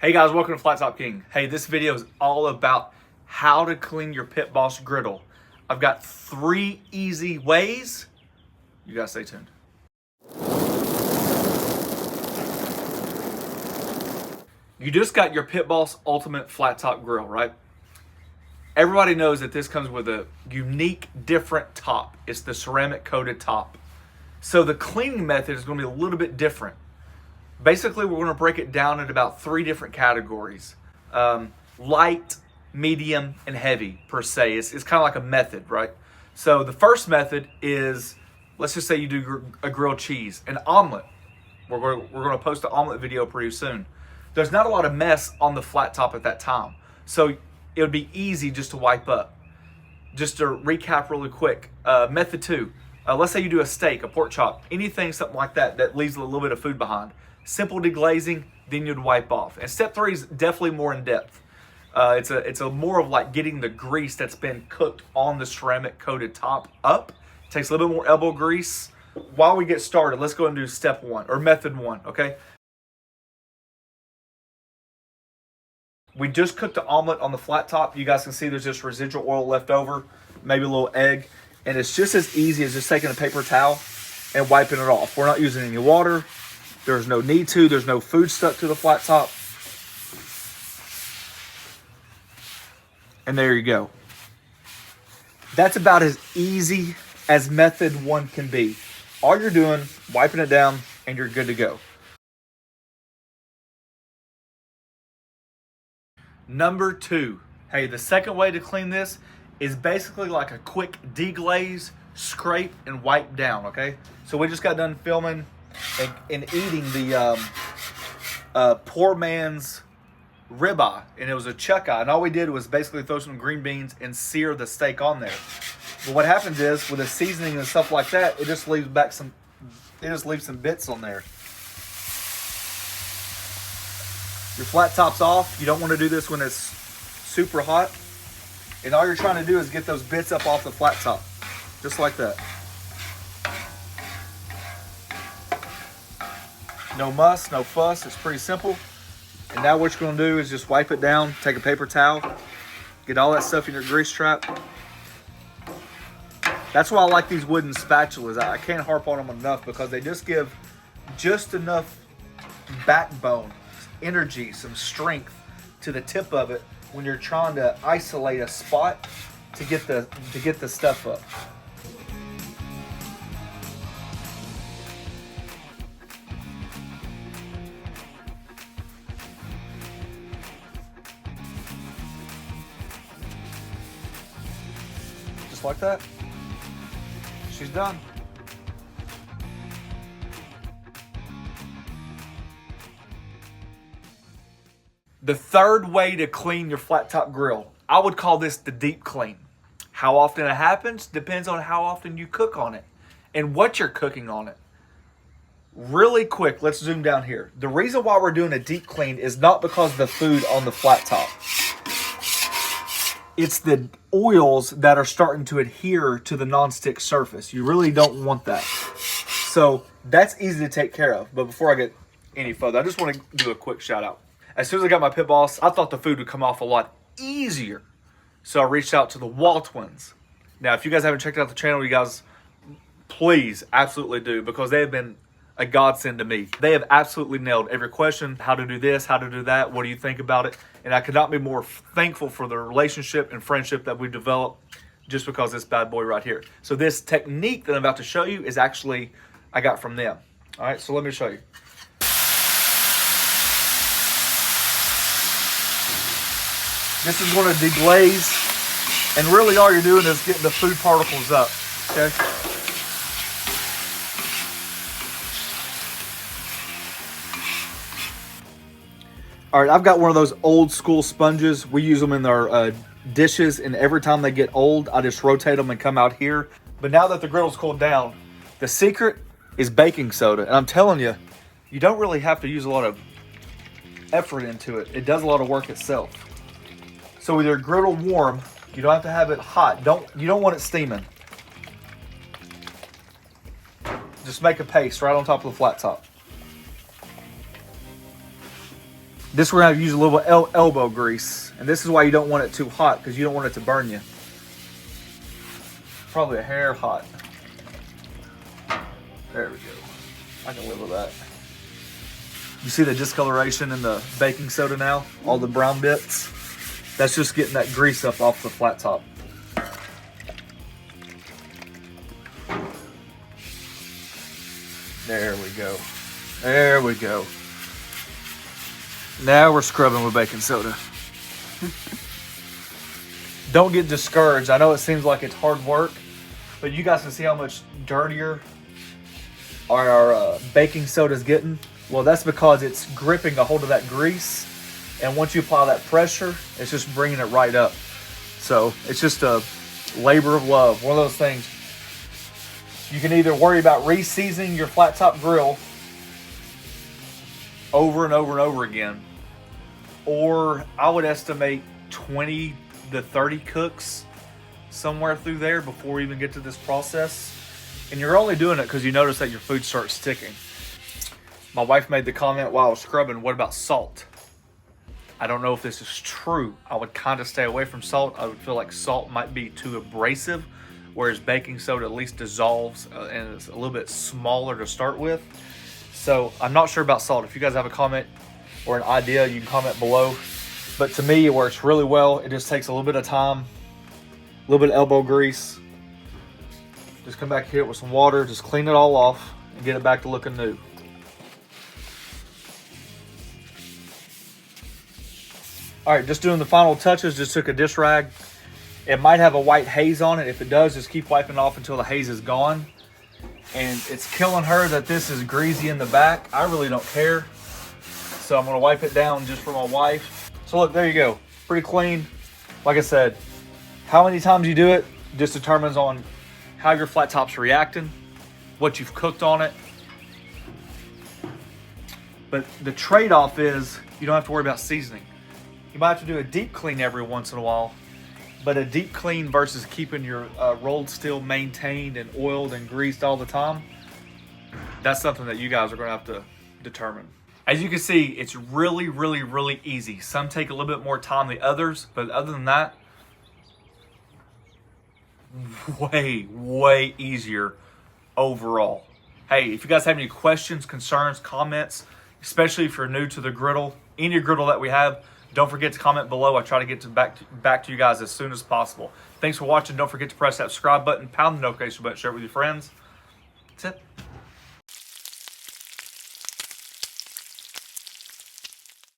Hey guys, welcome to Flat Top King. Hey, this video is all about how to clean your Pit Boss griddle. I've got 3 easy ways. You guys stay tuned. You just got your Pit Boss Ultimate Flat Top Grill, right? Everybody knows that this comes with a unique, different top. It's the ceramic coated top. So the cleaning method is going to be a little bit different. Basically, we're going to break it down into about 3 different categories. Light, medium, and heavy, per se. It's kind of like a method, right? So the first method is, let's just say you do a grilled cheese, an omelet. We're going to post an omelet video pretty soon. There's not a lot of mess on the flat top at that time. So it would be easy just to wipe up. Just to recap really quick. Method 2, let's say you do a steak, a pork chop, anything, something like that, that leaves a little bit of food behind. Simple deglazing, then you'd wipe off. And step 3 is definitely more in depth. It's a more of like getting the grease that's been cooked on the ceramic coated top up. Takes a little bit more elbow grease. While we get started, let's go and do step 1 or method 1, okay? We just cooked the omelet on the flat top. You guys can see there's just residual oil left over, maybe a little egg. And it's just as easy as just taking a paper towel and wiping it off. We're not using any water. There's no need to. There's no food stuck to the flat top. And there you go. That's about as easy as method 1 can be. All you're doing, wiping it down, and you're good to go. Number 2. Hey, the second way to clean this is basically like a quick deglaze, scrape, and wipe down, okay? So we just got done filming and eating the poor man's ribeye, and it was a chuck eye, and all we did was basically throw some green beans and sear the steak on there. But what happens is with the seasoning and stuff like that, it just leaves some bits on there. Your flat top's off. You don't want to do this when it's super hot, and all you're trying to do is get those bits up off the flat top, just like that. No muss, no fuss, it's pretty simple. And now what you're gonna do is just wipe it down, take a paper towel, get all that stuff in your grease trap. That's why I like these wooden spatulas. I can't harp on them enough because they just give just enough backbone, energy, some strength to the tip of it when you're trying to isolate a spot to get the stuff up. Like that. She's done. The third way to clean your flat top grill, I would call this the deep clean. How often it happens depends on how often you cook on it and what you're cooking on it. Really quick, let's zoom down here. The reason why we're doing a deep clean is not because of the food on the flat top. It's the oils that are starting to adhere to the nonstick surface. You really don't want that. So that's easy to take care of. But before I get any further, I just want to do a quick shout out. As soon as I got my Pit Boss, I thought the food would come off a lot easier. So I reached out to the Wall Twins. Now, if you guys haven't checked out the channel, you guys, please absolutely do, because they have been a godsend to me. They have absolutely nailed every question. How to do this, how to do that, what do you think about it? And I could not be more thankful for the relationship and friendship that we've developed just because of this bad boy right here. So this technique that I'm about to show you is actually, I got from them. All right, so let me show you. This is going to deglaze, and really all you're doing is getting the food particles up, okay? All right, I've got one of those old school sponges. We use them in our dishes, and every time they get old, I just rotate them and come out here. But now that the griddle's cooled down, the secret is baking soda. And I'm telling you, you don't really have to use a lot of effort into it. It does a lot of work itself. So with your griddle warm, you don't have to have it hot. You don't want it steaming. Just make a paste right on top of the flat top. This we're gonna use a little elbow grease, and this is why you don't want it too hot, because you don't want it to burn you. Probably a hair hot. There we go. I can live with that. You see the discoloration in the baking soda now? All the brown bits? That's just getting that grease up off the flat top. There we go. There we go. Now we're scrubbing with baking soda. Don't get discouraged. I know it seems like it's hard work, but you guys can see how much dirtier our baking soda is getting. Well, that's because it's gripping a hold of that grease, and once you apply that pressure, it's just bringing it right up. So it's just a labor of love. One of those things. You can either worry about re-seasoning your flat top grill over and over and over again, or I would estimate 20 to 30 cooks somewhere through there before we even get to this process. And you're only doing it because you notice that your food starts sticking. My wife made the comment while I was scrubbing, what about salt? I don't know if this is true. I would kind of stay away from salt. I would feel like salt might be too abrasive, whereas baking soda at least dissolves and it's a little bit smaller to start with. So I'm not sure about salt. If you guys have a comment or an idea, you can comment below. But to me, it works really well. It just takes a little bit of time, a little bit of elbow grease. Just come back here with some water, just clean it all off and get it back to looking new. All right, just doing the final touches. Just took a dish rag. It might have a white haze on it. If it does, just keep wiping it off until the haze is gone. And it's killing her that this is greasy in the back. I really don't care. So I'm gonna wipe it down just for my wife. So look, there you go, pretty clean. Like I said, how many times you do it just determines on how your flat top's reacting, what you've cooked on it. But the trade-off is you don't have to worry about seasoning. You might have to do a deep clean every once in a while, but a deep clean versus keeping your rolled steel maintained and oiled and greased all the time, that's something that you guys are gonna have to determine. As you can see, it's really, really, really easy. Some take a little bit more time than others, but other than that, way, way easier overall. Hey, if you guys have any questions, concerns, comments, especially if you're new to the griddle, any griddle that we have, don't forget to comment below. I try to get back to you guys as soon as possible. Thanks for watching. Don't forget to press that subscribe button, pound the notification button, share it with your friends. That's it.